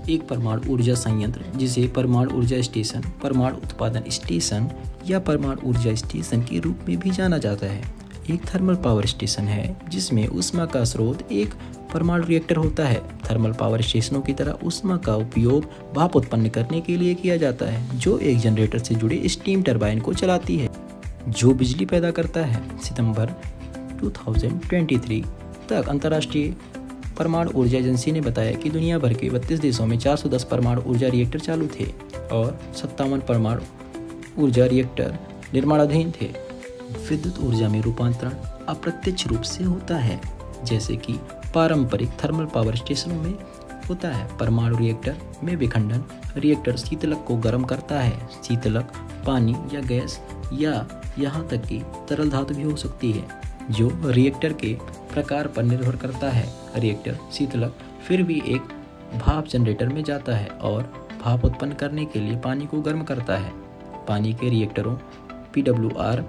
एक परमाणु ऊर्जा संयंत्र, जिसे परमाणु ऊर्जा स्टेशन, परमाणु उत्पादन स्टेशन या परमाणु ऊर्जा स्टेशन के रूप में भी जाना जाता है, एक थर्मल पावर स्टेशन है जिसमें ऊष्मा का स्रोत एक परमाणु रिएक्टर होता है। थर्मल पावर स्टेशनों की तरह ऊष्मा का उपयोग भाप उत्पन्न करने के लिए किया जाता है, जो एक जनरेटर से जुड़े स्टीम टरबाइन को चलाती है, जो बिजली पैदा करता है। सितंबर 2023 तक अंतर्राष्ट्रीय परमाणु ऊर्जा एजेंसी ने बताया कि दुनिया भर के 32 देशों में 410 परमाणु ऊर्जा रिएक्टर चालू थे और 57 परमाणु ऊर्जा रिएक्टर निर्माणाधीन थे। विद्युत ऊर्जा में रूपांतरण अप्रत्यक्ष रूप से होता है, जैसे कि पारंपरिक थर्मल पावर स्टेशनों में होता है। परमाणु रिएक्टर में विखंडन रिएक्टर शीतलक को गर्म करता है। शीतलक पानी या गैस या यहाँ तक कि तरल धातु भी हो सकती है, जो रिएक्टर के प्रकार पर निर्भर करता है। रिएक्टर शीतलक फिर भी एक भाप जनरेटर में जाता है और भाप उत्पन्न करने के लिए पानी को गर्म करता है। पानी के रिएक्टरों PWR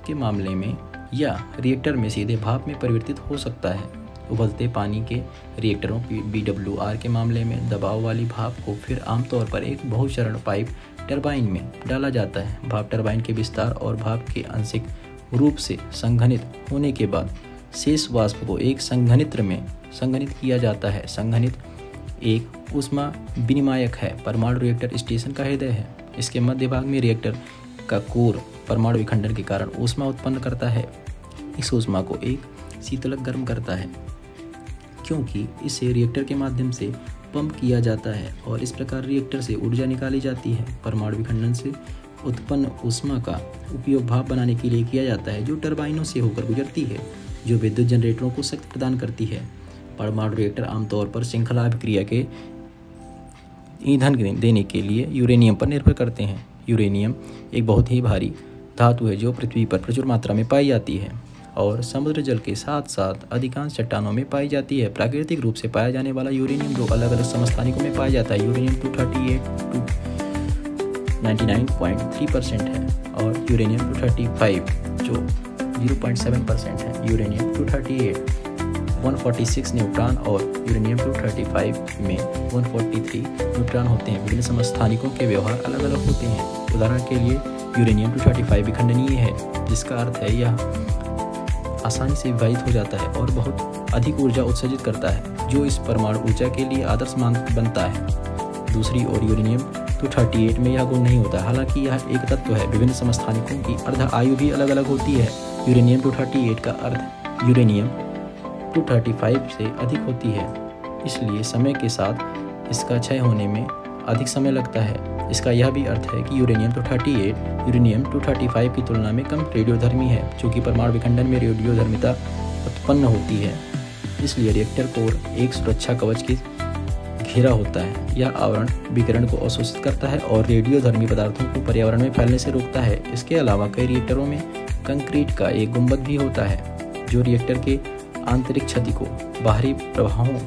के मामले में या रिएक्टर में सीधे भाप में परिवर्तित हो सकता है। उबलते पानी के रिएक्टरों BWR के मामले में दबाव वाली भाप को फिर आमतौर पर एक बहुचरण पाइप टरबाइन में डाला जाता है। भाप टरबाइन के विस्तार और भाप के आंशिक रूप से संघनित होने के बाद शेष वाष्प को एक संघनित्र में संघनित किया जाता है। संघनित एक ऊष्मा विनिमायक है, परमाणु रिएक्टर स्टेशन का हृदय है। इसके मध्य भाग में रिएक्टर का कोर परमाणु विखंडन के कारण ऊष्मा उत्पन्न करता है। इस ऊष्मा को एक शीतलक गर्म करता है, क्योंकि इसे रिएक्टर के माध्यम से पंप किया जाता है और इस प्रकार रिएक्टर से ऊर्जा निकाली जाती है। परमाणु विखंडन से उत्पन्न ऊष्मा का उपयोग भाप बनाने के लिए किया जाता है, जो टरबाइनों से होकर गुजरती है, जो विद्युत जनरेटरों को शक्ति प्रदान करती है। परमाणु रिएक्टर आमतौर पर श्रृंखला अभिक्रिया के ईंधन देने के लिए यूरेनियम पर निर्भर करते हैं। यूरेनियम एक बहुत ही भारी धातु है जो पृथ्वी पर प्रचुर मात्रा में पाई जाती है और समुद्र जल के साथ साथ अधिकांश चट्टानों में पाई जाती है। प्राकृतिक रूप से पाया जाने वाला यूरेनियम दो अलग अलग समस्थानिकों में पाया जाता है। यूरेनियम 238 99.3% है और यूरेनियम 235 जो 0.7% है। यूरेनियम 238 146 न्यूट्रॉन और यूरेनियम 235 में 143 न्यूट्रॉन होते हैं। विभिन्न समस्थानिकों के व्यवहार अलग अलग होते हैं। उदाहरण के लिए यूरेनियम 235 विखंडनीय है, जिसका अर्थ है यह आसानी से विभाजित हो जाता है और बहुत अधिक ऊर्जा उत्सर्जित करता है, जो इस परमाणु ऊर्जा के लिए आदर्श मान बनता है। दूसरी ओर यूरेनियम 238 में यह गुण नहीं होता, हालांकि यह एक तत्व है। विभिन्न समस्थानिकों की अर्ध आयु भी अलग अलग होती है। यूरेनियम 238 का अर्ध यूरेनियम 235 से अधिक होती है, इसलिए समय के साथ इसका क्षय होने में अधिक समय लगता है। इसका यह भी अर्थ है कि यूरेनियम 238 यूरेनियम 235 की तुलना में कम रेडियोधर्मी है। चूँकि परमाणु विखंडन में रेडियोधर्मिता उत्पन्न होती है, इसलिए रिएक्टर कोर एक सुरक्षा कवच की घेरा होता है। यह आवरण विकिरण को अवशोषित करता है और रेडियोधर्मी पदार्थों को पर्यावरण में फैलने से रोकता है। इसके अलावा कई रिएक्टरों में कंक्रीट का एक गुंबद भी होता है, जो रिएक्टर के आंतरिक क्षति को बाहरी प्रभावों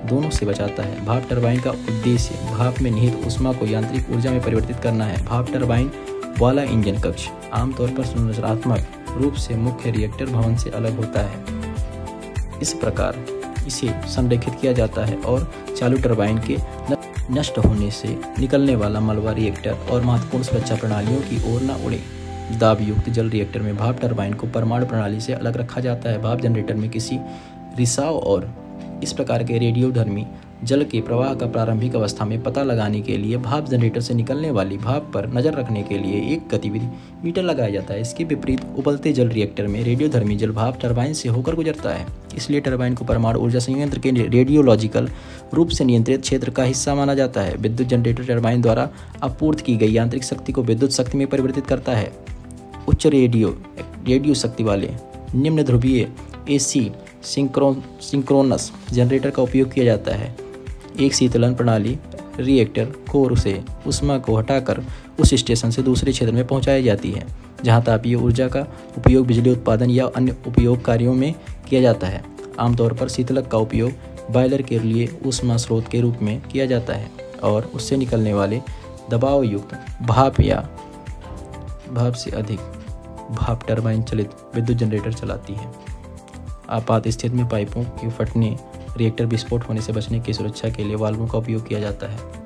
दोनों से बचाता है। भाप टरबाइन का उद्देश्य भाप में निहित ऊष्मा को यांत्रिक ऊर्जा में परिवर्तित करना है। भाप टरबाइन वाला इंजन कक्ष आमतौर पर संरचनात्मक रूप से मुख्य रिएक्टर भवन से अलग होता है। इस प्रकार इसे संरेखित किया जाता है और चालू टरबाइन के नष्ट होने से निकलने वाला मलबा रिएक्टर और महत्वपूर्ण सुरक्षा प्रणालियों की ओर न उड़े। दाब युक्त जल रिएक्टर में भाप टरबाइन को परमाणु प्रणाली से अलग रखा जाता है। भाप जनरेटर में किसी रिसाव और इस प्रकार के रेडियोधर्मी जल के प्रवाह का प्रारंभिक अवस्था में पता लगाने के लिए भाप जनरेटर से निकलने वाली भाप पर नजर रखने के लिए एक गतिविधि मीटर लगाया जाता है। इसके विपरीत उबलते जल रिएक्टर में रेडियोधर्मी जल भाप टरबाइन से होकर गुजरता है, इसलिए टरबाइन को परमाणु ऊर्जा संयंत्र के रेडियोलॉजिकल रूप से नियंत्रित क्षेत्र का हिस्सा माना जाता है। विद्युत जनरेटर टरबाइन द्वारा आपूर्ति की गई यांत्रिक शक्ति को विद्युत शक्ति में परिवर्तित करता है। उच्च रेडियो शक्ति वाले निम्न ध्रुवीय AC सिंक्रोनस जनरेटर का उपयोग किया जाता है। एक शीतलन प्रणाली रिएक्टर कोर से ऊष्मा को हटाकर उस स्टेशन से दूसरे क्षेत्र में पहुंचाई जाती है, जहां तापीय ऊर्जा का उपयोग बिजली उत्पादन या अन्य उपयोग कार्यों में किया जाता है। आमतौर पर शीतलक का उपयोग बॉयलर के लिए ऊष्मा स्रोत के रूप में किया जाता है और उससे निकलने वाले दबाव युक्त भाप या भाप से अधिक भाप टरबाइन चलित विद्युत जनरेटर चलाती है। आपात स्थिति में पाइपों के फटने रिएक्टर विस्फोट होने से बचने की सुरक्षा के लिए वाल्वों का उपयोग किया जाता है।